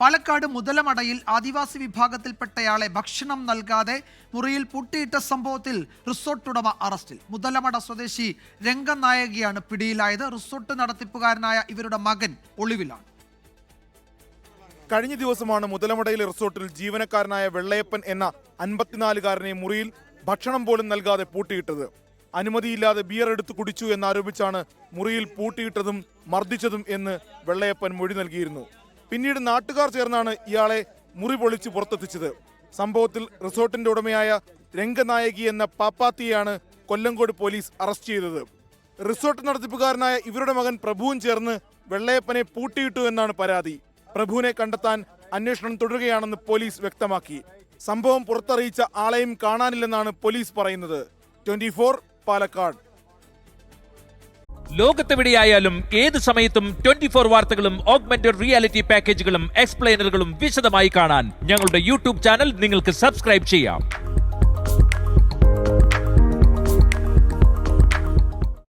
പാലക്കാട് മുതലമടയിൽ ആദിവാസി വിഭാഗത്തിൽപ്പെട്ടയാളെ ഭക്ഷണം നൽകാതെ മുറിയിൽ പൂട്ടിയിട്ട സംഭവത്തിൽ റിസോർട്ട് ഉടമ അറസ്റ്റിൽ. മുതലമട സ്വദേശി രംഗനായകിയാണ് പിടിയിലായത്. റിസോർട്ട് നടത്തിപ്പുകാരനായ ഇവരുടെ മകൻ ഒളിവിലാണ്. കഴിഞ്ഞ ദിവസമാണ് മുതലമടയിലെ റിസോർട്ടിൽ ജീവനക്കാരനായ വെള്ളയപ്പൻ എന്ന 54-കാരനെ മുറിയിൽ ഭക്ഷണം പോലും നൽകാതെ പൂട്ടിയിട്ടത്. അനുമതിയില്ലാതെ ബിയർ എടുത്ത് കുടിച്ചു എന്നാരോപിച്ചാണ് മുറിയിൽ പൂട്ടിയിട്ടതും മർദ്ദിച്ചതും എന്ന് വെള്ളയപ്പൻ മൊഴി നൽകിയിരുന്നു. പിന്നീട് നാട്ടുകാർ ചേർന്നാണ് ഇയാളെ മുറി പൊളിച്ച് പുറത്തെത്തിച്ചത്. സംഭവത്തിൽ റിസോർട്ടിന്റെ ഉടമയായ രംഗനായകി എന്ന പാപ്പാത്തിയെയാണ് കൊല്ലങ്കോട് പോലീസ് അറസ്റ്റ് ചെയ്തത്. റിസോർട്ട് നടത്തിപ്പുകാരനായ ഇവരുടെ മകൻ പ്രഭുവും ചേർന്ന് വെള്ളയപ്പനെ പൂട്ടിയിട്ടു എന്നാണ് പരാതി. പ്രഭുവിനെ കണ്ടെത്താൻ അന്വേഷണം തുടരുകയാണെന്ന് പോലീസ് വ്യക്തമാക്കി. സംഭവം പുറത്തറിയിച്ച ആളെയും കാണാനില്ലെന്നാണ് പോലീസ് പറയുന്നത്. 24 പാലക്കാട്. ലോകത്തെവിടെയായാലും ഏത് സമയത്തും 24 വാർത്തകളും ഓഗ്മെന്റഡ് റിയാലിറ്റി പാക്കേജുകളും എക്സ്പ്ലെയിനറുകളും വിശദമായി കാണാൻ ഞങ്ങളുടെ യൂട്യൂബ് ചാനൽ നിങ്ങൾക്ക് സബ്സ്ക്രൈബ് ചെയ്യാം.